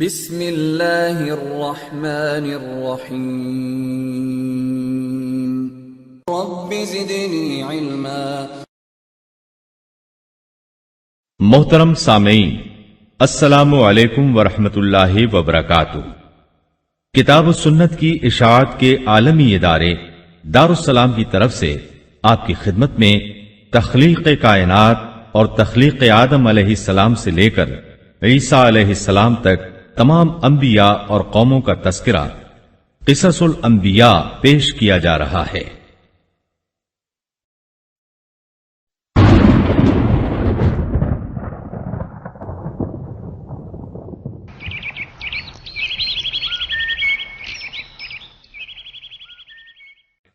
بسم اللہ الرحمن الرحیم رب زدنی علما۔ محترم سامعین، السلام علیکم ورحمۃ اللہ وبرکاتہ۔ کتاب و سنت کی اشاعت کے عالمی ادارے دارالسلام کی طرف سے آپ کی خدمت میں تخلیق کائنات اور تخلیق آدم علیہ السلام سے لے کر عیسیٰ علیہ السلام تک تمام انبیاء اور قوموں کا تذکرہ قصص الانبیاء پیش کیا جا رہا ہے۔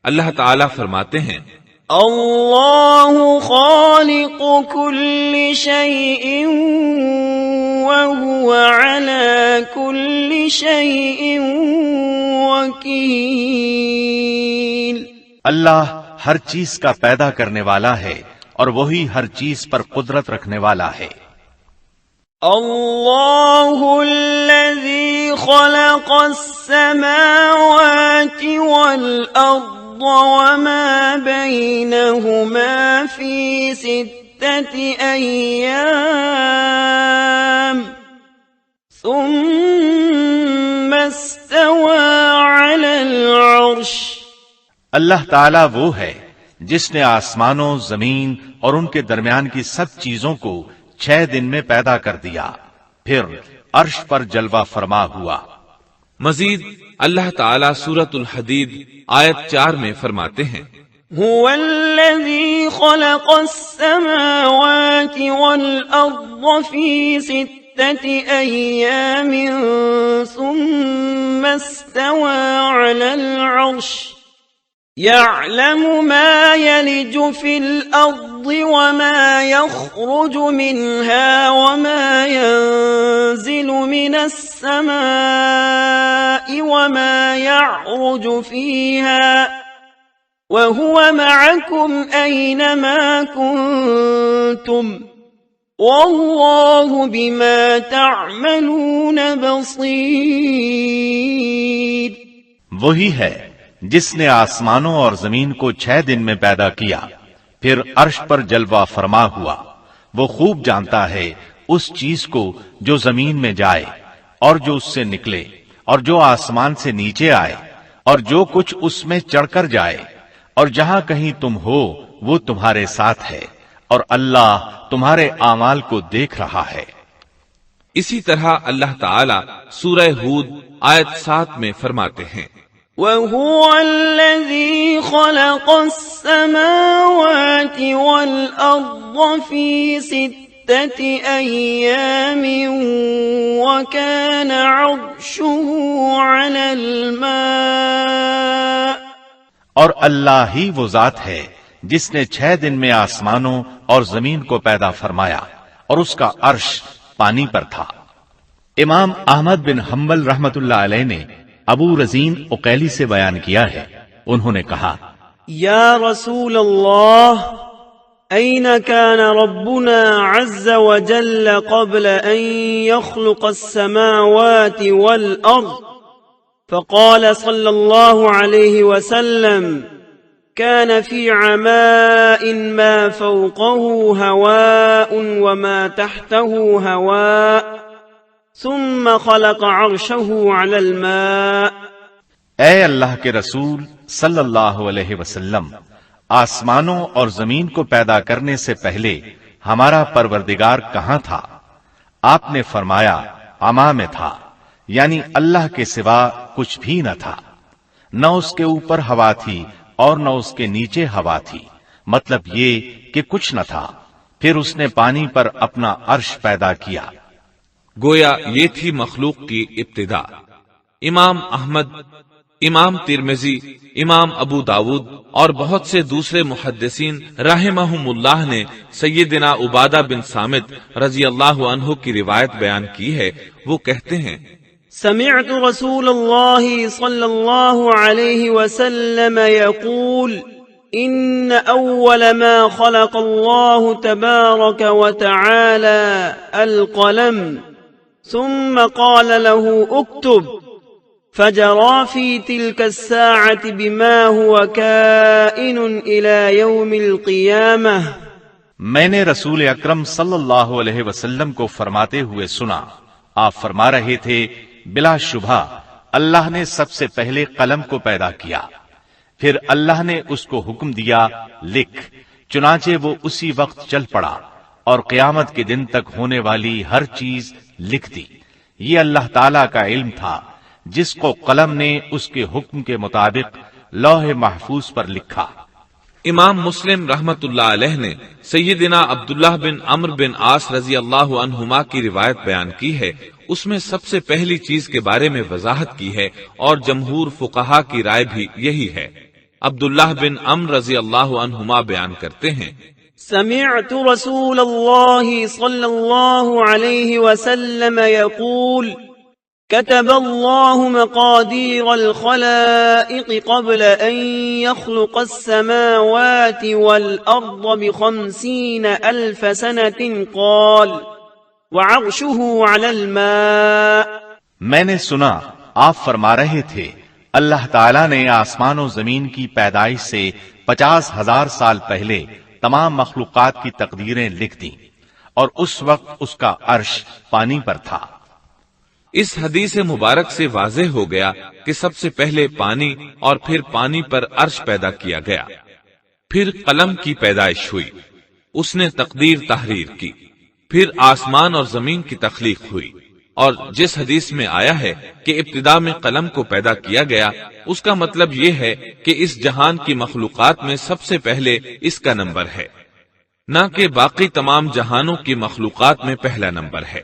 اللہ تعالیٰ فرماتے ہیں، اللہ خالق کل شیء وهو على كل شيء وكيل۔ اللہ ہر چیز کا پیدا کرنے والا ہے اور وہی ہر چیز پر قدرت رکھنے والا ہے۔ اللہ الذي خلق السماوات والأرض وما بينهما في 6 أيام ثم استوى على العرش۔ اللہ تعالیٰ وہ ہے جس نے آسمانوں، زمین اور ان کے درمیان کی سب چیزوں کو 6 دن میں پیدا کر دیا، پھر عرش پر جلوہ فرما ہوا۔ مزید اللہ تعالیٰ سورۃ الحدید آیت 4 میں فرماتے ہیں، هو الذي خلق السماوات والأرض في 6 أيام ثم استوى على العرش يعلم ما يلج في الأرض وما يخرج منها وما ينزل من السماء وما يعرج فيها وهو معكم أينما كنتم والله بما تعملون بصير۔ وہی ہے جس نے آسمانوں اور زمین کو 6 دن میں پیدا کیا، پھر عرش پر جلوہ فرما ہوا۔ وہ خوب جانتا ہے اس چیز کو جو زمین میں جائے اور جو اس سے نکلے اور جو آسمان سے نیچے آئے اور جو کچھ اس میں چڑھ کر جائے، اور جہاں کہیں تم ہو وہ تمہارے ساتھ ہے، اور اللہ تمہارے اعمال کو دیکھ رہا ہے۔ اسی طرح اللہ تعالیٰ سورہ ہود آیت 7 میں فرماتے ہیں، وَهُوَ الَّذِي خَلَقَ السَّمَاوَاتِ وَالْأَرْضَ فِي 6 أَيَّامٍ وَكَانَ عَرْشُهُ عَلَى الْمَاءِ۔ اور اللہ ہی وہ ذات ہے جس نے 6 دن میں آسمانوں اور زمین کو پیدا فرمایا اور اس کا عرش پانی پر تھا۔ امام احمد بن حنبل رحمت اللہ علیہ نے ابو رزین عقیلی سے بیان کیا ہے، انہوں نے کہا، یا رسول اللہ، أين كان ربنا عز وجل قبل أن يخلق السماوات والأرض؟ فقال صلى الله عليه وسلم، كان في عماء ما فوقه هواء وما تحته هواء ثم خلق عرشه على الماء۔ اے اللہ کے رسول صلی اللہ علیہ وسلم، آسمانوں اور زمین کو پیدا کرنے سے پہلے ہمارا پروردگار کہاں تھا؟ آپ نے فرمایا عما میں تھا، یعنی اللہ کے سوا کچھ بھی نہ تھا، نہ اس کے اوپر ہوا تھی اور نہ اس کے نیچے ہوا تھی، مطلب یہ کہ کچھ نہ تھا، پھر اس نے پانی پر اپنا عرش پیدا کیا۔ گویا یہ تھی مخلوق کی ابتدا۔ امام احمد، امام ترمذی، امام ابو داود اور بہت سے دوسرے محدثین رحمہم اللہ نے سیدنا عبادہ بن صامت رضی اللہ عنہ کی روایت بیان کی ہے۔ وہ کہتے ہیں، سمعت رسول اللہ صلی اللہ علیہ وسلم یقول، ان اول ما خلق اللہ تبارک وتعالی القلم ثم قال له اكتب فجرى في تلك الساعة بما هو كائن إلى يوم القيامة. میں نے رسول اکرم صلی اللہ علیہ وسلم کو فرماتے ہوئے سنا. آپ فرما رہے تھے بلا شبہ اللہ نے سب سے پہلے قلم کو پیدا کیا، پھر اللہ نے اس کو حکم دیا لکھ، چنانچہ وہ اسی وقت چل پڑا اور قیامت کے دن تک ہونے والی ہر چیز لکھ دی. یہ اللہ تعالی کا علم تھا جس کو قلم نے اس کے حکم کے مطابق لوح محفوظ پر لکھا. امام مسلم رحمت اللہ علیہ نے سیدنا عبداللہ بن عمرو بن عاص رضی اللہ عنہما کی روایت بیان کی ہے. اس میں سب سے پہلی چیز کے بارے میں وضاحت کی ہے اور جمہور فقہا کی رائے بھی یہی ہے. عبداللہ بن عمرو رضی اللہ عنہما بیان کرتے ہیں سمعت رسول اللہ صلی اللہ علیہ وسلم يقول كتب الله مقادير الخلائق قبل أن يخلق السماوات والأرض ب50,000 سنة قال وعرشه على الماء. میں نے سنا آپ فرما رہے تھے اللہ تعالیٰ نے آسمان و زمین کی پیدائش سے 50,000 سال پہلے تمام مخلوقات کی تقدیریں لکھ دیں اور اس وقت اس کا عرش پانی پر تھا. اس حدیث مبارک سے واضح ہو گیا کہ سب سے پہلے پانی اور پھر پانی پر عرش پیدا کیا گیا، پھر قلم کی پیدائش ہوئی، اس نے تقدیر تحریر کی، پھر آسمان اور زمین کی تخلیق ہوئی. اور جس حدیث میں آیا ہے کہ ابتدا میں قلم کو پیدا کیا گیا، اس کا مطلب یہ ہے کہ اس جہان کی مخلوقات میں سب سے پہلے اس کا نمبر ہے، نہ کہ باقی تمام جہانوں کی مخلوقات میں پہلا نمبر ہے.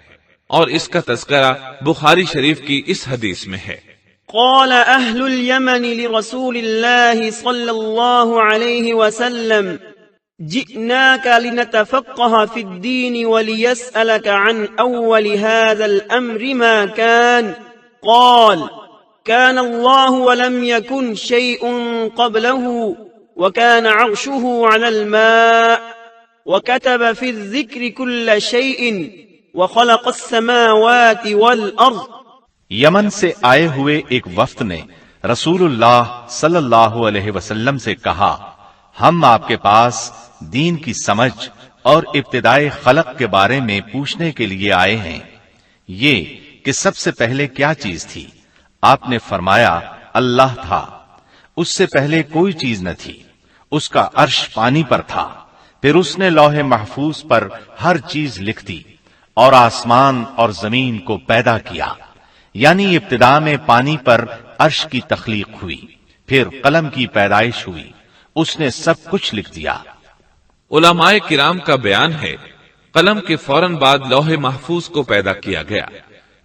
اور اس کا تذکرہ بخاری شریف کی اس حدیث میں ہے. قال أهل اليمن لرسول الله صلى الله عليه وسلم جئناك لنتفقه في الدين وليسألك عن أول هذا الأمر ما كان. قال كان الله ولم يكن شيء قبله وكان عرشه على الماء وكتب في الذكر كل شيء وخلق السماوات والأرض. یمن سے آئے ہوئے ایک وفد نے رسول اللہ صلی اللہ علیہ وسلم سے کہا ہم آپ کے پاس دین کی سمجھ اور ابتدائے خلق کے بارے میں پوچھنے کے لیے آئے ہیں. یہ کہ سب سے پہلے کیا چیز تھی؟ آپ نے فرمایا اللہ تھا، اس سے پہلے کوئی چیز نہ تھی، اس کا عرش پانی پر تھا، پھر اس نے لوح محفوظ پر ہر چیز لکھ دی اور آسمان اور زمین کو پیدا کیا. یعنی ابتدا میں پانی پر عرش کی تخلیق ہوئی، پھر قلم کی پیدائش ہوئی، اس نے سب کچھ لکھ دیا. علماء کرام کا بیان ہے قلم کے فوراً بعد لوح محفوظ کو پیدا کیا گیا،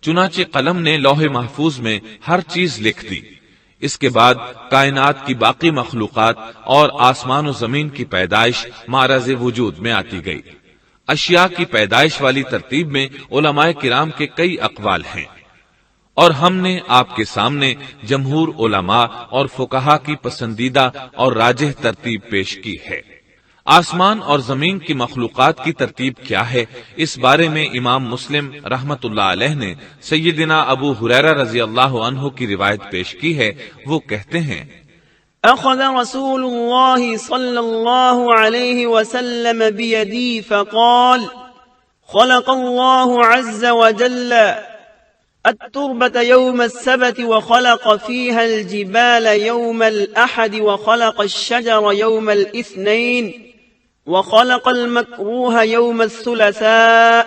چنانچہ قلم نے لوح محفوظ میں ہر چیز لکھ دی. اس کے بعد کائنات کی باقی مخلوقات اور آسمان و زمین کی پیدائش معرض وجود میں آتی گئی. اشیاء کی پیدائش والی ترتیب میں علماء کرام کے کئی اقوال ہیں اور ہم نے آپ کے سامنے جمہور علماء اور فقہا کی پسندیدہ اور راجح ترتیب پیش کی ہے. آسمان اور زمین کی مخلوقات کی ترتیب کیا ہے، اس بارے میں امام مسلم رحمت اللہ علیہ نے سیدنا ابو ہریرہ رضی اللہ عنہ کی روایت پیش کی ہے. وہ کہتے ہیں أخذ رسول الله صلى الله عليه وسلم بيدي فقال خلق الله عز وجل التربة يوم السبت وخلق فيها الجبال يوم الأحد وخلق الشجر يوم الاثنين وخلق المكروه يوم الثلاثاء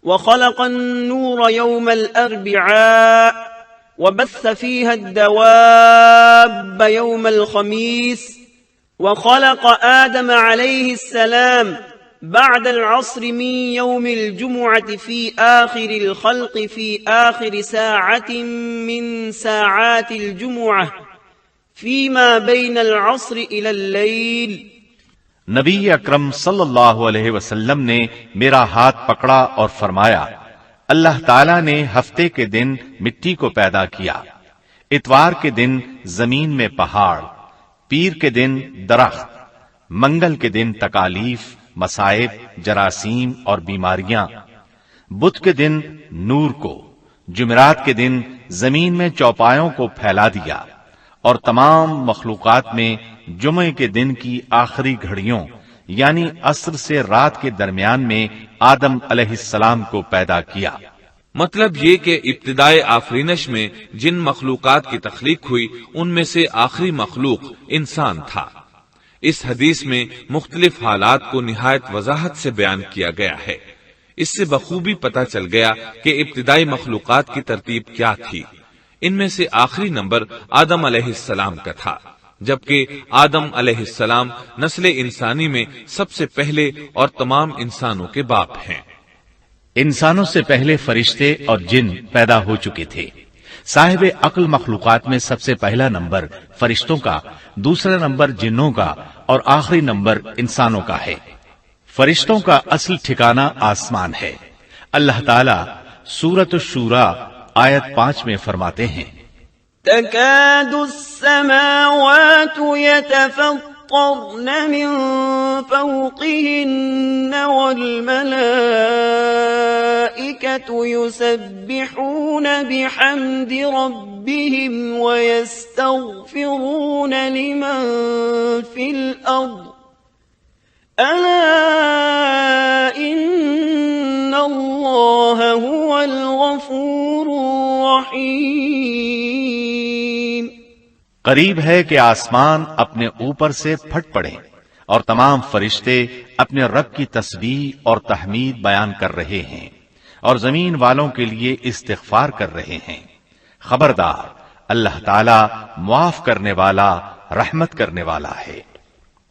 وخلق النور يوم الأربعاء وبث فيها الدواب يوم الخميس وخلق آدم عليه السلام بعد العصر من يوم الجمعة في آخر الخلق في آخر ساعة من ساعات الجمعة فيما بين العصر إلى الليل. نبی اکرم صلی اللہ علیہ وسلم نے میرا ہاتھ پکڑا اور فرمایا اللہ تعالیٰ نے ہفتے کے دن مٹی کو پیدا کیا، اتوار کے دن زمین میں پہاڑ، پیر کے دن درخت، منگل کے دن تکالیف، مصائب، جراثیم اور بیماریاں، بدھ کے دن نور کو، جمعرات کے دن زمین میں چوپایوں کو پھیلا دیا، اور تمام مخلوقات میں جمعے کے دن کی آخری گھڑیوں یعنی عصر سے رات کے درمیان میں آدم علیہ السلام کو پیدا کیا۔ مطلب یہ کہ ابتدائے آفرینش میں جن مخلوقات کی تخلیق ہوئی ان میں سے آخری مخلوق انسان تھا۔ اس حدیث میں مختلف حالات کو نہایت وضاحت سے بیان کیا گیا ہے۔ اس سے بخوبی پتہ چل گیا کہ ابتدائی مخلوقات کی ترتیب کیا تھی۔ ان میں سے آخری نمبر آدم علیہ السلام کا تھا، جبکہ آدم علیہ السلام نسل انسانی میں سب سے پہلے اور تمام انسانوں کے باپ ہیں۔ انسانوں سے پہلے فرشتے اور جن پیدا ہو چکے تھے۔ صاحب عقل مخلوقات میں سب سے پہلا نمبر فرشتوں کا، دوسرا نمبر جنوں کا اور آخری نمبر انسانوں کا ہے۔ فرشتوں کا اصل ٹھکانہ آسمان ہے۔ اللہ تعالی سورۃ الشورى آیت 5 میں فرماتے ہیں، تكاد السماوات يتفطرن من فوقهن والملائكة يسبحون بحمد ربهم ويستغفرون لمن في الأرض ألا إن الله هو الغفور الرحيم۔ قریب ہے کہ آسمان اپنے اوپر سے پھٹ پڑے اور تمام فرشتے اپنے رب کی تسبیح اور تحمید بیان کر رہے ہیں اور زمین والوں کے لیے استغفار کر رہے ہیں۔ خبردار، اللہ تعالی معاف کرنے والا، رحمت کرنے والا ہے۔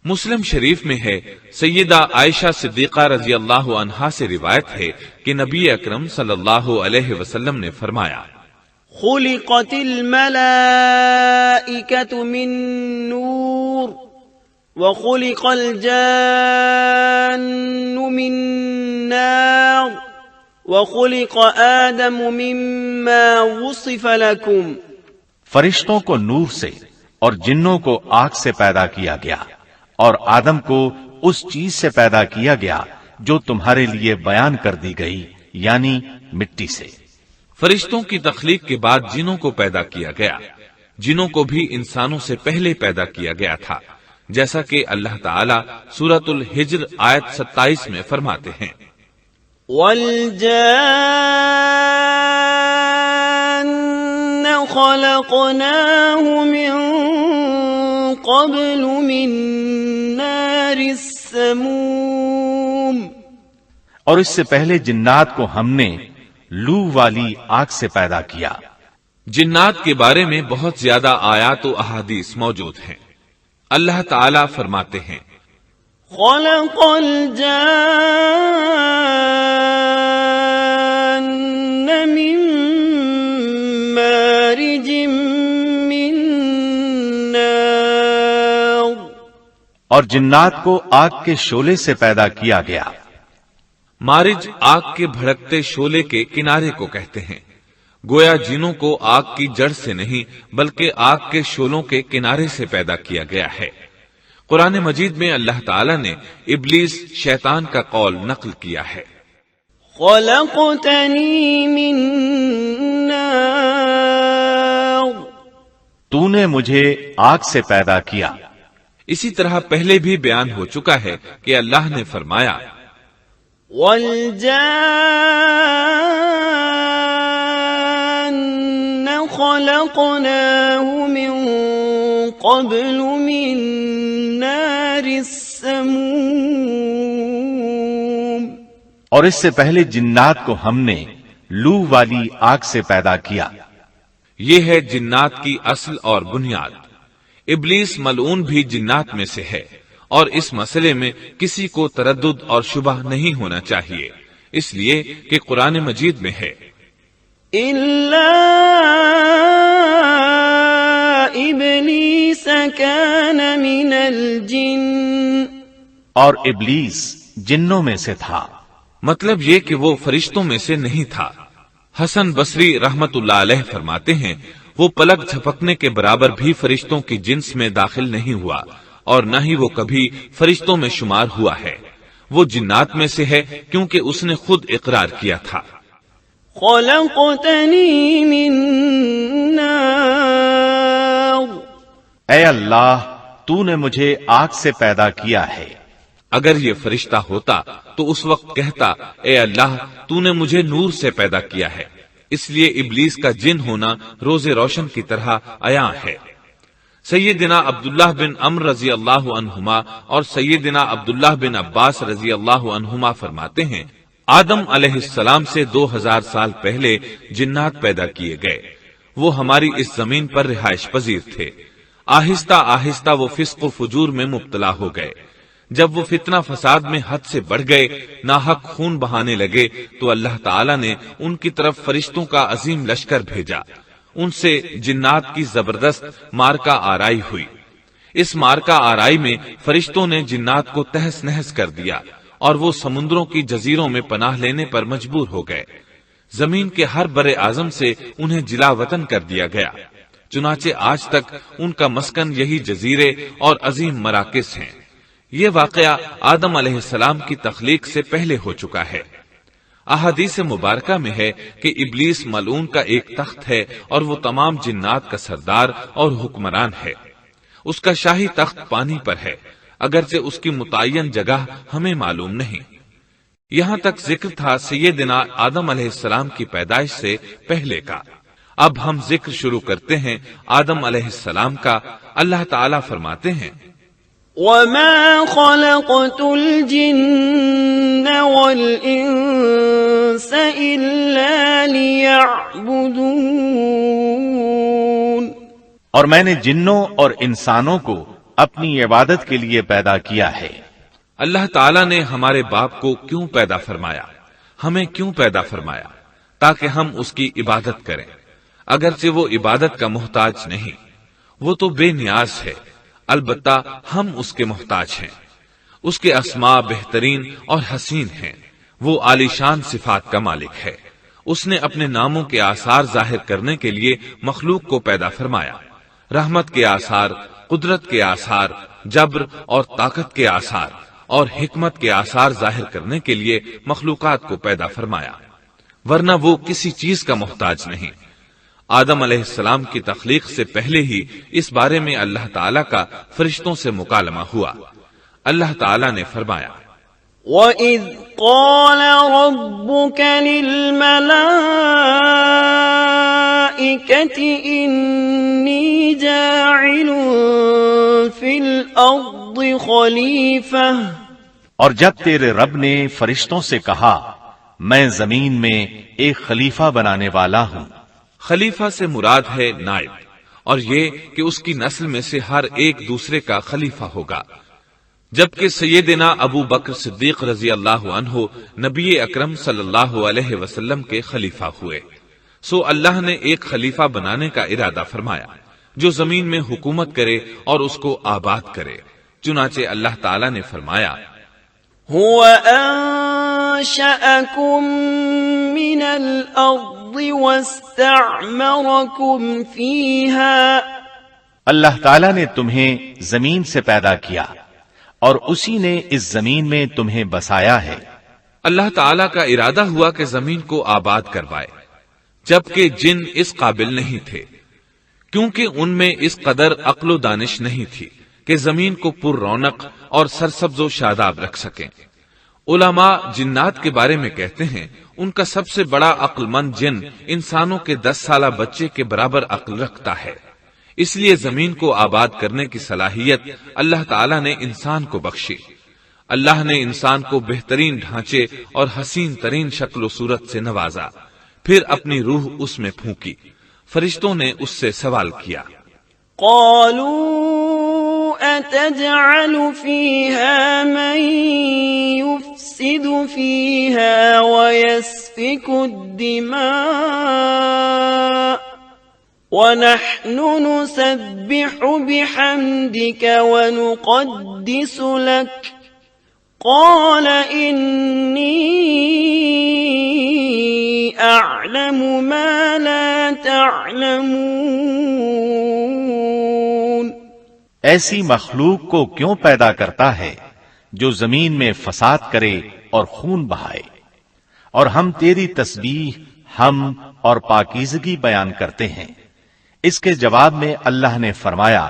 مسلم شریف میں ہے، سیدہ عائشہ صدیقہ رضی اللہ عنہا سے روایت ہے کہ نبی اکرم صلی اللہ علیہ وسلم نے فرمایا، خلقت الملائكة من نور وخلق الجان من نار وخلق آدم مما وصف لكم۔ فرشتوں کو نور سے اور جنوں کو آگ سے پیدا کیا گیا، اور آدم کو اس چیز سے پیدا کیا گیا جو تمہارے لیے بیان کر دی گئی، یعنی مٹی سے۔ فرشتوں کی تخلیق کے بعد جنوں کو پیدا کیا گیا۔ جنوں کو بھی انسانوں سے پہلے پیدا کیا گیا تھا، جیسا کہ اللہ تعالیٰ سورۃ الحجر آیت 27 میں فرماتے ہیں، وَالْجَانَّ خَلَقْنَاهُ مِن قَبْلُ مِن نَّارِ السَّمُومِ۔ اور اس سے پہلے جنات کو ہم نے لو والی آگ سے پیدا کیا۔ جنات کے بارے میں بہت زیادہ آیات و احادیث موجود ہیں۔ اللہ تعالیٰ فرماتے ہیں، خلق الجان من مارج من نار۔ اور جنات کو آگ کے شعلے سے پیدا کیا گیا۔ مارج آگ کے بھڑکتے شعلے کے کنارے کو کہتے ہیں۔ گویا جنوں کو آگ کی جڑ سے نہیں بلکہ آگ کے شعلوں کے کنارے سے پیدا کیا گیا ہے۔ قرآن مجید میں اللہ تعالیٰ نے ابلیس شیطان کا قول نقل کیا ہے، خلقتنی من نار۔ تو نے مجھے آگ سے پیدا کیا۔ اسی طرح پہلے بھی بیان ہو چکا ہے کہ اللہ نے فرمایا، وَالْجَانَّ خَلَقْنَاهُ مِن قَبْلُ مِن نَّارِ السَّمُومِ۔ اور اس سے پہلے جنات کو ہم نے لو والی آگ سے پیدا کیا۔ یہ ہے جنات کی اصل اور بنیاد۔ ابلیس ملعون بھی جنات میں سے ہے، اور اس مسئلے میں کسی کو تردد اور شبہ نہیں ہونا چاہیے، اس لیے کہ قرآن مجید میں ہے، إِلَّا إِبْلِيسَ كَانَ مِنَ الْجِنِّ۔ اور ابلیس جنوں میں سے تھا۔ مطلب یہ کہ وہ فرشتوں میں سے نہیں تھا۔ حسن بصری رحمت اللہ علیہ فرماتے ہیں، وہ پلک جھپکنے کے برابر بھی فرشتوں کی جنس میں داخل نہیں ہوا، اور نہ ہی وہ کبھی فرشتوں میں شمار ہوا ہے۔ وہ جنات میں سے ہے کیونکہ اس نے خود اقرار کیا تھا۔ خلقتنی من نار، اے اللہ تو نے مجھے آگ سے پیدا کیا ہے۔ اگر یہ فرشتہ ہوتا تو اس وقت کہتا اے اللہ تو نے مجھے نور سے پیدا کیا ہے، اس لیے ابلیس کا جن ہونا روز روشن کی طرح عیاں ہے۔ سیدنا عبداللہ بن عمر رضی اللہ عنہما اور سیدنا عبداللہ بن عباس رضی اللہ عنہما فرماتے ہیں آدم علیہ السلام سے 2000 سال پہلے جنات پیدا کیے گئے، وہ ہماری اس زمین پر رہائش پذیر تھے۔ آہستہ آہستہ وہ فسق و فجور میں مبتلا ہو گئے، جب وہ فتنہ فساد میں حد سے بڑھ گئے، ناحق خون بہانے لگے، تو اللہ تعالی نے ان کی طرف فرشتوں کا عظیم لشکر بھیجا، ان سے جنات کی زبردست مارکا آرائی ہوئی۔ اس مارکا آرائی میں فرشتوں نے جنات کو تہس نہس کر دیا اور وہ سمندروں کی جزیروں میں پناہ لینے پر مجبور ہو گئے۔ زمین کے ہر بر اعظم سے انہیں جلا وطن کر دیا گیا، چنانچہ آج تک ان کا مسکن یہی جزیرے اور عظیم مراکز ہیں۔ یہ واقعہ آدم علیہ السلام کی تخلیق سے پہلے ہو چکا ہے۔ احادیث مبارکہ میں ہے کہ ابلیس ملعون کا ایک تخت ہے اور وہ تمام جنات کا سردار اور حکمران ہے۔ اس کا شاہی تخت پانی پر ہے، اگرچہ اس کی متعین جگہ ہمیں معلوم نہیں۔ یہاں تک ذکر تھا سیدنا آدم علیہ السلام کی پیدائش سے پہلے کا۔ اب ہم ذکر شروع کرتے ہیں آدم علیہ السلام کا۔ اللہ تعالیٰ فرماتے ہیں وَمَا خَلَقْتُ الْجِنَّ وَالْإِنسَ إِلَّا لِيَعْبُدُونَ، اور میں نے جنوں اور انسانوں کو اپنی عبادت کے لیے پیدا کیا ہے۔ اللہ تعالیٰ نے ہمارے باپ کو کیوں پیدا فرمایا، ہمیں کیوں پیدا فرمایا؟ تاکہ ہم اس کی عبادت کریں، اگرچہ وہ عبادت کا محتاج نہیں، وہ تو بے نیاز ہے، البتہ ہم اس کے محتاج ہیں۔ اس کے اسماء بہترین اور حسین ہیں، وہ عالی شان صفات کا مالک ہے۔ اس نے اپنے ناموں کے آثار ظاہر کرنے کے لیے مخلوق کو پیدا فرمایا، رحمت کے آثار، قدرت کے آثار، جبر اور طاقت کے آثار اور حکمت کے آثار ظاہر کرنے کے لیے مخلوقات کو پیدا فرمایا، ورنہ وہ کسی چیز کا محتاج نہیں۔ آدم علیہ السلام کی تخلیق سے پہلے ہی اس بارے میں اللہ تعالیٰ کا فرشتوں سے مکالمہ ہوا۔ اللہ تعالیٰ نے فرمایا وَإِذْ قَالَ رَبُّكَ لِلْمَلَائِكَةِ إِنِّي جَاعِلٌ فِي الْأَرْضِ خَلِيفَةً، اور جب تیرے رب نے فرشتوں سے کہا میں زمین میں ایک خلیفہ بنانے والا ہوں۔ خلیفہ سے مراد ہے نائب، اور یہ کہ اس کی نسل میں سے ہر ایک دوسرے کا خلیفہ ہوگا۔ جبکہ سیدنا ابو بکر صدیق رضی اللہ عنہ نبی اکرم صلی اللہ علیہ وسلم کے خلیفہ ہوئے، سو اللہ نے ایک خلیفہ بنانے کا ارادہ فرمایا جو زمین میں حکومت کرے اور اس کو آباد کرے۔ چنانچہ اللہ تعالیٰ نے فرمایا هو أنشأكم من الأرض واستعمركم فيها، اللہ تعالیٰ نے تمہیں زمین سے پیدا کیا اور اسی نے اس زمین میں تمہیں بسایا ہے۔ اللہ تعالیٰ کا ارادہ ہوا کہ زمین کو آباد کروائے، جبکہ جن اس قابل نہیں تھے، کیونکہ ان میں اس قدر عقل و دانش نہیں تھی کہ زمین کو پر رونق اور سرسبز و شاداب رکھ سکیں۔ علماء جنات کے بارے میں کہتے ہیں ان کا سب سے بڑا عقل مند جن انسانوں کے 10 سالہ بچے کے برابر عقل رکھتا ہے، اس لیے زمین کو آباد کرنے کی صلاحیت اللہ تعالیٰ نے انسان کو بخشی۔ اللہ نے انسان کو بہترین ڈھانچے اور حسین ترین شکل و صورت سے نوازا، پھر اپنی روح اس میں پھونکی۔ فرشتوں نے اس سے سوال کیا قالوا أتجعل فيها من يفسد فيها ويسفك الدماء ونحن نسبح بحمدك ونقدس لك قال إني أعلم ما لا تعلمون۔ ایسی مخلوق کو کیوں پیدا کرتا ہے جو زمین میں فساد کرے اور خون بہائے، اور ہم تیری تسبیح، ہم اور پاکیزگی بیان کرتے ہیں۔ اس کے جواب میں اللہ نے فرمایا،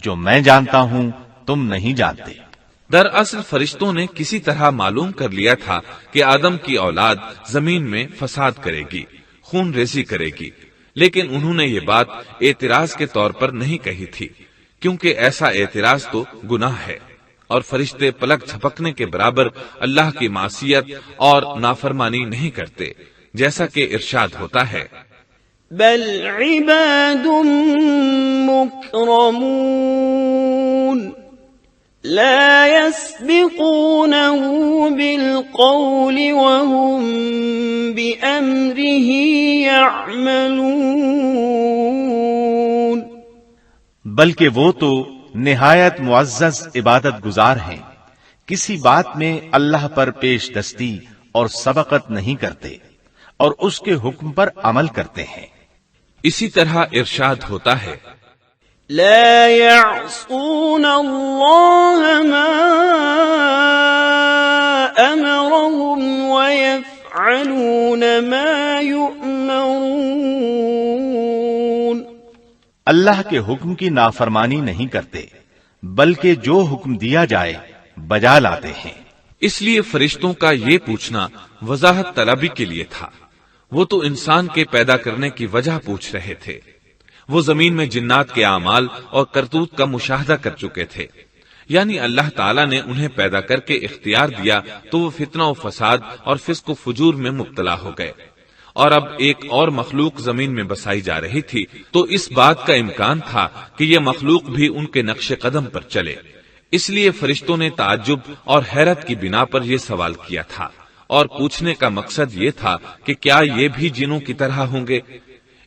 جو میں جانتا ہوں تم نہیں جانتے۔ دراصل فرشتوں نے کسی طرح معلوم کر لیا تھا کہ آدم کی اولاد زمین میں فساد کرے گی، خون ریزی کرے گی، لیکن انہوں نے یہ بات اعتراض کے طور پر نہیں کہی تھی، کیونکہ ایسا اعتراض تو گناہ ہے، اور فرشتے پلک جھپکنے کے برابر اللہ کی معصیت اور نافرمانی نہیں کرتے، جیسا کہ ارشاد ہوتا ہے، بل عباد مکرمون لا يسبقونه بالقول وهم بأمره يعملون، بلکہ وہ تو نہایت معزز عبادت گزار ہیں، کسی بات میں اللہ پر پیش دستی اور سبقت نہیں کرتے، اور اس کے حکم پر عمل کرتے ہیں۔ اسی طرح ارشاد ہوتا ہے، لا يعصون الله ما أمرهم ويفعلون ما يؤمرون، اللہ کے حکم کی نافرمانی نہیں کرتے، بلکہ جو حکم دیا جائے بجا لاتے ہیں۔ اس لیے فرشتوں کا یہ پوچھنا وضاحت طلبی کے لیے تھا، وہ تو انسان کے پیدا کرنے کی وجہ پوچھ رہے تھے، وہ زمین میں جنات کے اعمال اور کرتوت کا مشاہدہ کر چکے تھے، یعنی اللہ تعالیٰ نے انہیں پیدا کر کے اختیار دیا تو وہ فتنہ و فساد اور فسق و فجور میں مبتلا ہو گئے، اور اب ایک اور مخلوق زمین میں بسائی جا رہی تھی، تو اس بات کا امکان تھا کہ یہ مخلوق بھی ان کے نقش قدم پر چلے، اس لیے فرشتوں نے تعجب اور حیرت کی بنا پر یہ سوال کیا تھا، اور پوچھنے کا مقصد یہ تھا کہ کیا یہ بھی جنوں کی طرح ہوں گے؟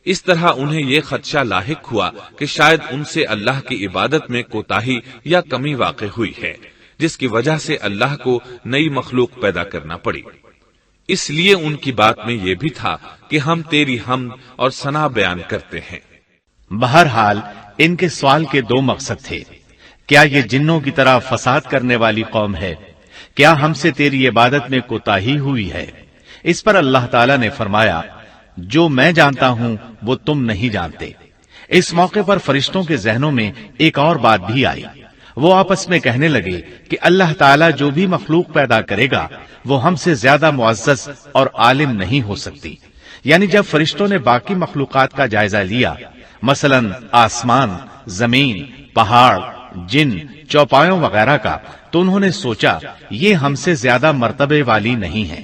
اس طرح انہیں یہ خدشہ لاحق ہوا کہ شاید ان سے اللہ کی عبادت میں کوتاہی یا کمی واقع ہوئی ہے، جس کی وجہ سے اللہ کو نئی مخلوق پیدا کرنا پڑی۔ اس لیے ان کی بات میں یہ بھی تھا کہ ہم تیری حمد اور ثنا بیان کرتے ہیں۔ بہرحال ان کے سوال کے دو مقصد تھے، کیا یہ جنوں کی طرح فساد کرنے والی قوم ہے؟ کیا ہم سے تیری عبادت میں کوتاہی ہوئی ہے؟ اس پر اللہ تعالیٰ نے فرمایا، جو میں جانتا ہوں وہ تم نہیں جانتے۔ اس موقع پر فرشتوں کے ذہنوں میں ایک اور بات بھی آئی، وہ آپس میں کہنے لگے کہ اللہ تعالیٰ جو بھی مخلوق پیدا کرے گا وہ ہم سے زیادہ معزز اور عالم نہیں ہو سکتی۔ یعنی جب فرشتوں نے باقی مخلوقات کا جائزہ لیا، مثلا آسمان، زمین، پہاڑ، جن، چوپایوں وغیرہ کا، تو انہوں نے سوچا یہ ہم سے زیادہ مرتبے والی نہیں ہے،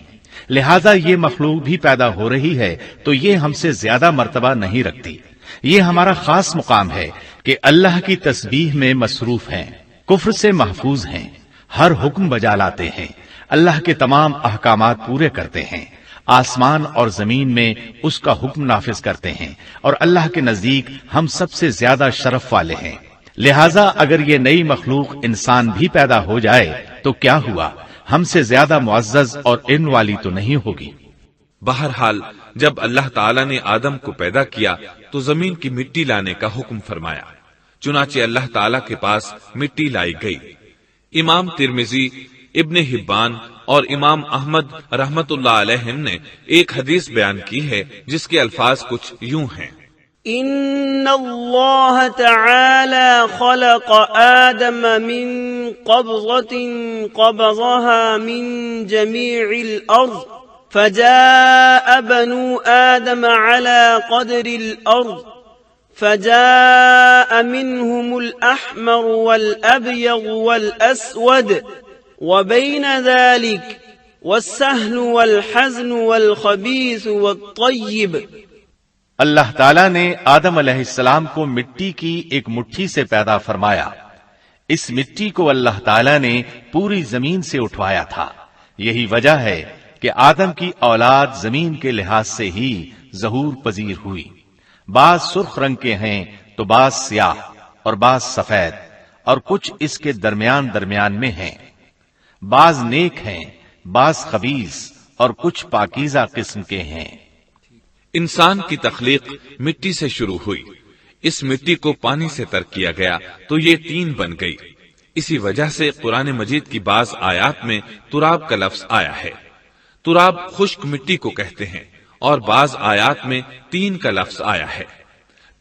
لہذا یہ مخلوق بھی پیدا ہو رہی ہے تو یہ ہم سے زیادہ مرتبہ نہیں رکھتی، یہ ہمارا خاص مقام ہے کہ اللہ کی تسبیح میں مصروف ہیں، کفر سے محفوظ ہیں، ہر حکم بجا لاتے ہیں، اللہ کے تمام احکامات پورے کرتے ہیں، آسمان اور زمین میں اس کا حکم نافذ کرتے ہیں، اور اللہ کے نزدیک ہم سب سے زیادہ شرف والے ہیں۔ لہذا اگر یہ نئی مخلوق انسان بھی پیدا ہو جائے تو کیا ہوا، ہم سے زیادہ معزز اور علم والی تو نہیں ہوگی۔ بہرحال جب اللہ تعالیٰ نے آدم کو پیدا کیا تو زمین کی مٹی لانے کا حکم فرمایا، چنانچہ اللہ تعالیٰ کے پاس مٹی لائی گئی۔ امام ترمذی، ابن حبان اور امام احمد رحمت اللہ علیہم نے ایک حدیث بیان کی ہے جس کے الفاظ کچھ یوں ہیں، ان اللہ تعالی خلق آدم من قبضة قبضها من جميع الارض فجاء بنو آدم على قدر الارض فجاء منهم الأحمر والأبيض والأسود وبين ذلك والسهل والحزن والخبيث والطيب۔ اللہ تعالیٰ نے آدم علیہ السلام کو مٹی کی ایک مٹھی سے پیدا فرمایا، اس مٹی کو اللہ تعالیٰ نے پوری زمین سے اٹھوایا تھا، یہی وجہ ہے کہ آدم کی اولاد زمین کے لحاظ سے ہی ظہور پذیر ہوئی، بعض سرخ رنگ کے ہیں تو بعض سیاہ اور بعض سفید، اور کچھ اس کے درمیان میں ہیں، بعض نیک ہیں، بعض خبیث، اور کچھ پاکیزہ قسم کے ہیں۔ انسان کی تخلیق مٹی سے شروع ہوئی، اس مٹی کو پانی سے تر کیا گیا تو یہ تین بن گئی، اسی وجہ سے قرآن مجید کی بعض آیات میں تراب کا لفظ آیا ہے۔ تراب خشک مٹی کو کہتے ہیں، اور بعض آیات میں تین کا لفظ آیا ہے۔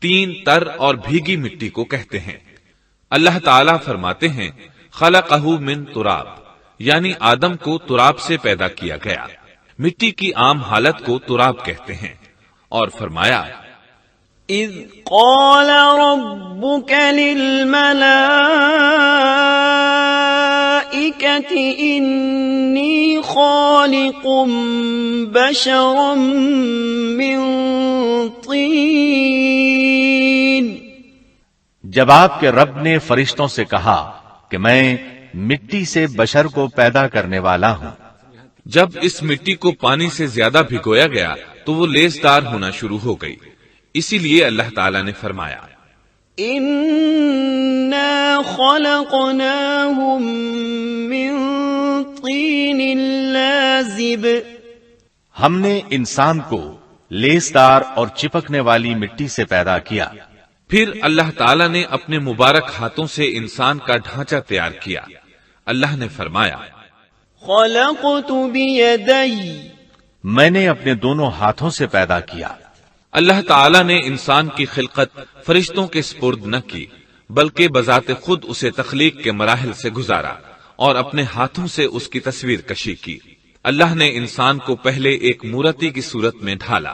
تین تر اور بھیگی مٹی کو کہتے ہیں۔ اللہ تعالیٰ فرماتے ہیں خلقہ من تراب، یعنی آدم کو تراب سے پیدا کیا گیا۔ مٹی کی عام حالت کو تراب کہتے ہیں، اور فرمایا اذ قال ربك للملائكة إني خالق بشرا من طين۔ جب آپ کے رب نے فرشتوں سے کہا کہ میں مٹی سے بشر کو پیدا کرنے والا ہوں۔ جب اس مٹی کو پانی سے زیادہ بھگویا گیا تو وہ لیسدار ہونا شروع ہو گئی، اسی لیے اللہ تعالیٰ نے فرمایا إنا خلقناهم من طين لازب۔ ہم نے انسان کو لیسدار اور چپکنے والی مٹی سے پیدا کیا۔ پھر اللہ تعالیٰ نے اپنے مبارک ہاتھوں سے انسان کا ڈھانچہ تیار کیا۔ اللہ نے فرمایا خلقت بيدي۔ میں نے اپنے دونوں ہاتھوں سے پیدا کیا۔ اللہ تعالیٰ نے انسان کی خلقت فرشتوں کے سپرد نہ کی، بلکہ بذات خود اسے تخلیق کے مراحل سے گزارا اور اپنے ہاتھوں سے اس کی تصویر کشی کی۔ اللہ نے انسان کو پہلے ایک مورتی کی صورت میں ڈھالا،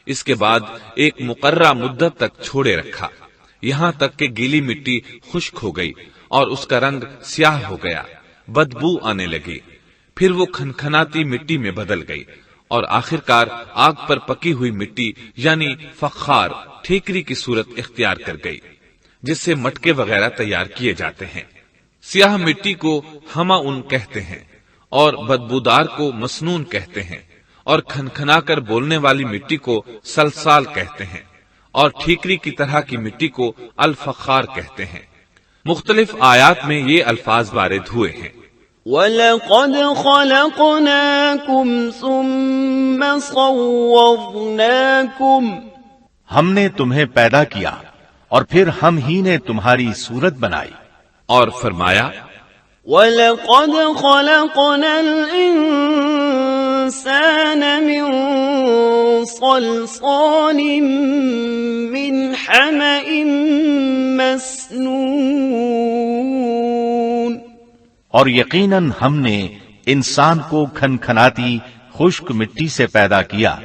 اس کے بعد ایک مقررہ مدت تک چھوڑے رکھا، یہاں تک کہ گیلی مٹی خشک ہو گئی اور اس کا رنگ سیاہ ہو گیا، بدبو آنے لگی، پھر وہ کھنکھناتی مٹی میں بدل گئی، اور آخرکار آگ پر پکی ہوئی مٹی یعنی فخار ٹھیکری کی صورت اختیار کر گئی، جس سے مٹکے وغیرہ تیار کیے جاتے ہیں۔ سیاہ مٹی کو ہما ان کہتے ہیں، اور بدبودار کو مسنون کہتے ہیں، اور کھنکھنا کر بولنے والی مٹی کو سلسال کہتے ہیں، اور ٹھیکری کی طرح کی مٹی کو الفخار کہتے ہیں۔ مختلف آیات میں یہ الفاظ وارد ہوئے ہیں۔ وَلَقَدْ خَلَقْنَاكُمْ ثُمَّ صَوَّرْنَاكُمْ۔ ہم نے تمہیں پیدا کیا اور پھر ہم ہی نے تمہاری صورت بنائی۔ اور فرمایا وَلَقَدْ خَلَقْنَا الْإِنسَانَ مِنْ صَلْصَالٍ مِنْ حَمَإٍ مَسْنُونٍ۔ اور یقیناً ہم نے انسان کو کھنکھناتی خشک مٹی سے پیدا کیا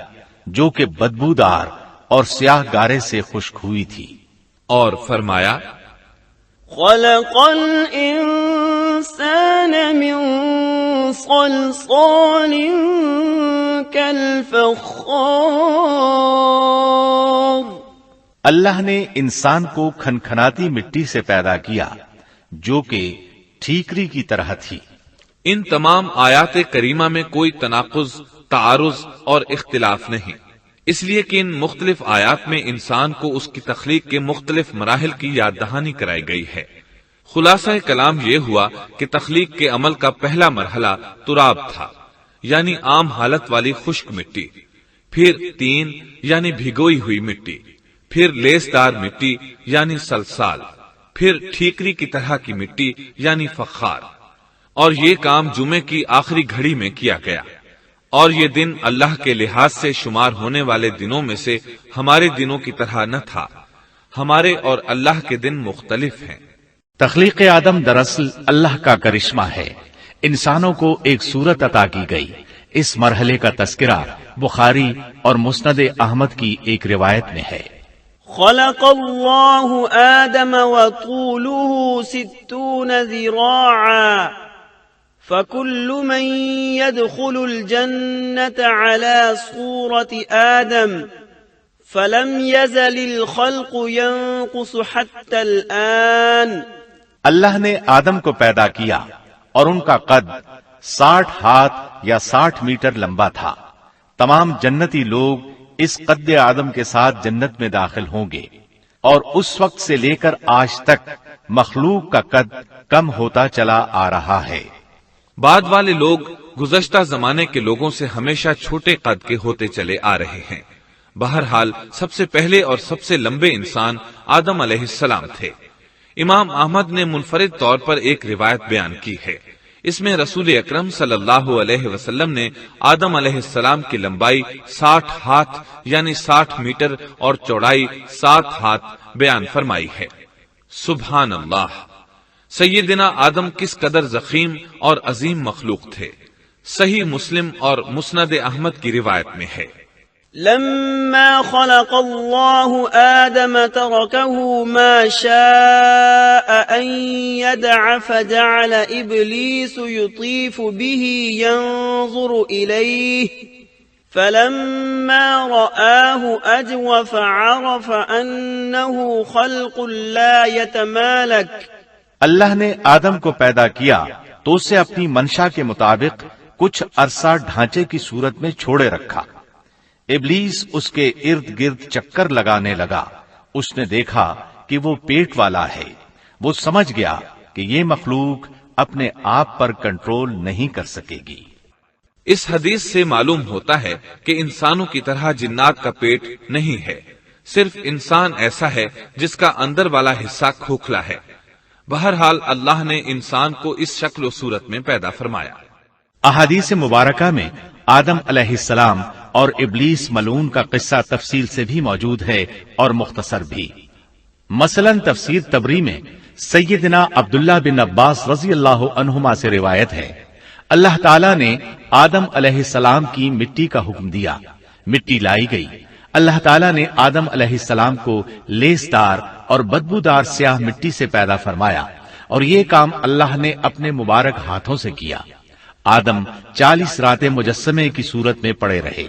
جو کہ بدبودار اور سیاہ گارے سے خشک ہوئی تھی۔ اور فرمایا خلق الانسان من صلصال كالفخار۔ اللہ نے انسان کو کھنکھناتی مٹی سے پیدا کیا جو کہ ٹھیکری کی طرح تھی۔ ان تمام آیات کریمہ میں کوئی تناقض، تعارض اور اختلاف نہیں، اس لیے کہ ان مختلف آیات میں انسان کو اس کی تخلیق کے مختلف مراحل کی یاد دہانی کرائی گئی ہے۔ خلاصہ کلام یہ ہوا کہ تخلیق کے عمل کا پہلا مرحلہ تراب تھا، یعنی عام حالت والی خشک مٹی، پھر تین یعنی بھگوئی ہوئی مٹی، پھر لیسدار مٹی یعنی سلسال، پھر ٹھیکری کی طرح کی مٹی یعنی فخار، اور یہ کام جمعے کی آخری گھڑی میں کیا گیا۔ اور یہ دن اللہ کے لحاظ سے شمار ہونے والے دنوں میں سے ہمارے دنوں کی طرح نہ تھا، ہمارے اور اللہ کے دن مختلف ہیں۔ تخلیق آدم دراصل اللہ کا کرشمہ ہے، انسانوں کو ایک صورت عطا کی گئی۔ اس مرحلے کا تذکرہ بخاری اور مسند احمد کی ایک روایت میں ہے۔ خلق اللہ آدم وطوله 60 ذراعا فكل من يدخل الجنة على صورة آدم فلم يزل الخلق ينقص حتى الآن۔ اللہ نے آدم کو پیدا کیا اور ان کا قد 60 ہاتھ یا 60 میٹر لمبا تھا۔ تمام جنتی لوگ اس قد آدم کے ساتھ جنت میں داخل ہوں گے، اور اس وقت سے لے کر آج تک مخلوق کا قد کم ہوتا چلا آ رہا ہے۔ بعد والے لوگ گزشتہ زمانے کے لوگوں سے ہمیشہ چھوٹے قد کے ہوتے چلے آ رہے ہیں۔ بہرحال سب سے پہلے اور سب سے لمبے انسان آدم علیہ السلام تھے۔ امام احمد نے منفرد طور پر ایک روایت بیان کی ہے، اس میں رسول اکرم صلی اللہ علیہ وسلم نے آدم علیہ السلام کی لمبائی 60 ہاتھ یعنی 60 میٹر اور چوڑائی 7 ہاتھ بیان فرمائی ہے۔ سبحان اللہ! سیدنا آدم کس قدر ضخیم اور عظیم مخلوق تھے۔ صحیح مسلم اور مسند احمد کی روایت میں ہے، لما خلق الله آدم تركه ما شاء أن يدع فجعل إبليس يطيف به ينظر إليه فلما رآه أجوف عرف أنه خلق لا يتمالك۔ اللہ نے آدم کو پیدا کیا تو اسے اپنی منشا کے مطابق کچھ عرصہ ڈھانچے کی صورت میں چھوڑے رکھا۔ ابلیس اس کے ارد گرد چکر لگانے لگا۔ اس نے دیکھا کہ وہ پیٹ والا ہے۔ وہ سمجھ گیا کہ یہ مخلوق اپنے آپ پر کنٹرول نہیں کر سکے گی۔ اس حدیث سے معلوم ہوتا ہے کہ انسانوں کی طرح جنات کا پیٹ نہیں ہے، صرف انسان ایسا ہے جس کا اندر والا حصہ کھوکھلا ہے۔ بہرحال اللہ نے انسان کو اس شکل و صورت میں پیدا فرمایا۔ احادیث مبارکہ میں آدم علیہ السلام اور ابلیس ملعون کا قصہ تفصیل سے بھی موجود ہے اور مختصر بھی۔ مثلا تفسیر تبری میں سیدنا عبداللہ بن عباس رضی اللہ عنہما سے روایت ہے، اللہ تعالیٰ نے آدم علیہ السلام کی مٹی کا حکم دیا، مٹی لائی گئی۔ اللہ تعالیٰ نے آدم علیہ السلام کو لیسدار اور بدبودار سیاہ مٹی سے پیدا فرمایا، اور یہ کام اللہ نے اپنے مبارک ہاتھوں سے کیا۔ آدم 40 راتیں مجسمے کی صورت میں پڑے رہے،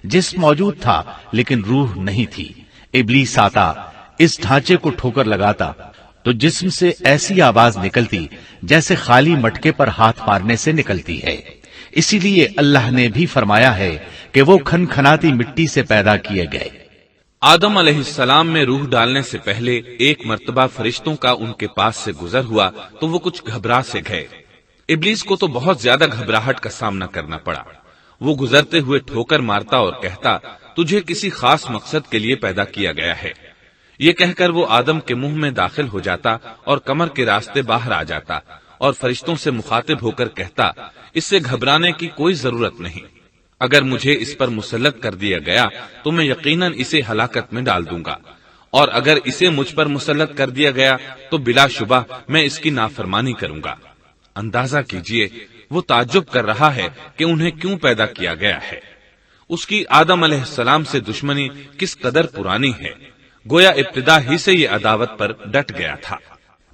جسم موجود تھا لیکن روح نہیں تھی۔ ابلیس آتا، اس ڈھانچے کو ٹھوکر لگاتا تو جسم سے ایسی آواز نکلتی جیسے خالی مٹکے پر ہاتھ مارنے سے نکلتی ہے۔ اسی لیے اللہ نے بھی فرمایا ہے کہ وہ کھنکھناتی مٹی سے پیدا کیے گئے۔ آدم علیہ السلام میں روح ڈالنے سے پہلے ایک مرتبہ فرشتوں کا ان کے پاس سے گزر ہوا تو وہ کچھ گھبرا سے گئے۔ ابلیس کو تو بہت زیادہ گھبراہٹ کا سامنا کرنا پڑا۔ وہ گزرتے ہوئے ٹھوکر مارتا اور کہتا، تجھے کسی خاص مقصد کے لیے پیدا کیا گیا ہے۔ یہ کہہ کر وہ آدم کے منہ میں داخل ہو جاتا اور کمر کے راستے باہر آ جاتا اور فرشتوں سے مخاطب ہو کر کہتا، اس سے گھبرانے کی کوئی ضرورت نہیں۔ اگر مجھے اس پر مسلط کر دیا گیا تو میں یقیناً اسے ہلاکت میں ڈال دوں گا، اور اگر اسے مجھ پر مسلط کر دیا گیا تو بلا شبہ میں اس کی نافرمانی کروں گا۔ اندازہ کیجئے وہ تعجب کر رہا ہے کہ انہیں کیوں پیدا کیا گیا ہے۔ اس کی آدم علیہ السلام سے دشمنی کس قدر پرانی ہے، گویا ابتدا ہی سے یہ عداوت پر ڈٹ گیا تھا۔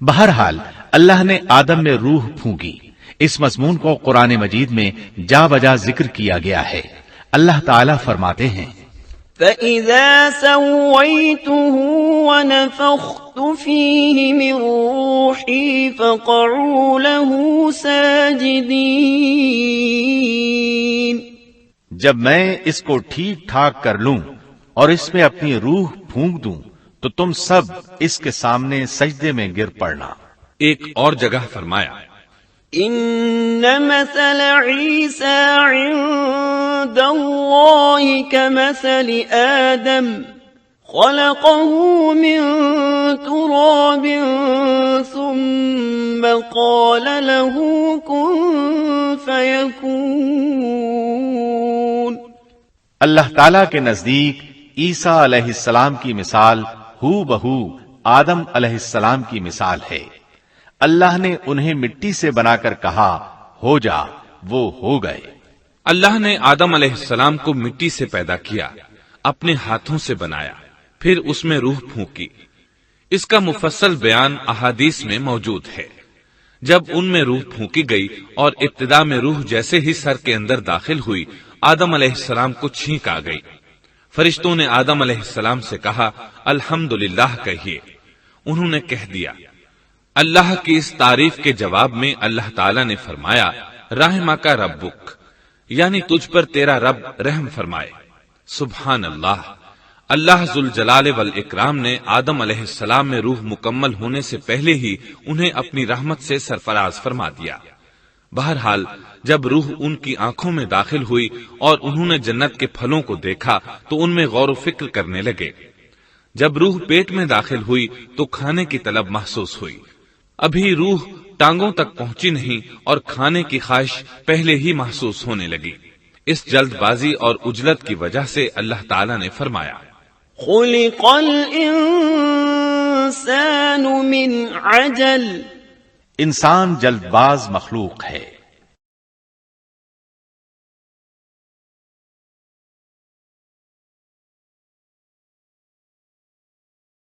بہرحال اللہ نے آدم میں روح پھونکی۔ اس مضمون کو قرآن مجید میں جا بجا ذکر کیا گیا ہے۔ اللہ تعالیٰ فرماتے ہیں، فَإِذَا سَوَّيْتُهُ وَنَفَخْتُ فِيهِ مِن رُّوحِي فَقَعُوا لَهُ سَاجِدِينَ۔ جب میں اس کو ٹھیک ٹھاک کر لوں اور اس میں اپنی روح پھونک دوں تو تم سب اس کے سامنے سجدے میں گر پڑنا۔ ایک اور جگہ فرمایا، إن مثل عيسى عند الله كمثل آدم خلقه من تراب ثم قال له كن فيكون۔ اللہ تعالیٰ کے نزدیک عیسیٰ علیہ السلام کی مثال ہو بہو آدم علیہ السلام کی مثال ہے۔ اللہ نے انہیں مٹی سے بنا کر کہا ہو جا، وہ ہو گئے۔ اللہ نے آدم علیہ السلام کو مٹی سے پیدا کیا، اپنے ہاتھوں سے بنایا، پھر اس میں روح پھونکی۔ اس کا مفصل بیان احادیث میں موجود ہے۔ جب ان میں روح پھونکی گئی اور ابتدا میں روح جیسے ہی سر کے اندر داخل ہوئی، آدم علیہ السلام کو چھینک آ گئی۔ فرشتوں نے آدم علیہ السلام سے کہا، الحمدللہ کہیے۔ انہوں نے کہہ دیا۔ اللہ کی اس تعریف کے جواب میں اللہ تعالیٰ نے فرمایا، رحمہ کا ربک، یعنی تجھ پر تیرا رب رحم فرمائے۔ سبحان اللہ! اللہ ذوالجلال والاکرام نے آدم علیہ السلام میں روح مکمل ہونے سے پہلے ہی انہیں اپنی رحمت سے سرفراز فرما دیا۔ بہرحال جب روح ان کی آنکھوں میں داخل ہوئی اور انہوں نے جنت کے پھلوں کو دیکھا تو ان میں غور و فکر کرنے لگے۔ جب روح پیٹ میں داخل ہوئی تو کھانے کی طلب محسوس ہوئی، ابھی روح ٹانگوں تک پہنچی نہیں اور کھانے کی خواہش پہلے ہی محسوس ہونے لگی۔ اس جلد بازی اور عجلت کی وجہ سے اللہ تعالیٰ نے فرمایا خلق الانسان من عجل، انسان جلد باز مخلوق ہے۔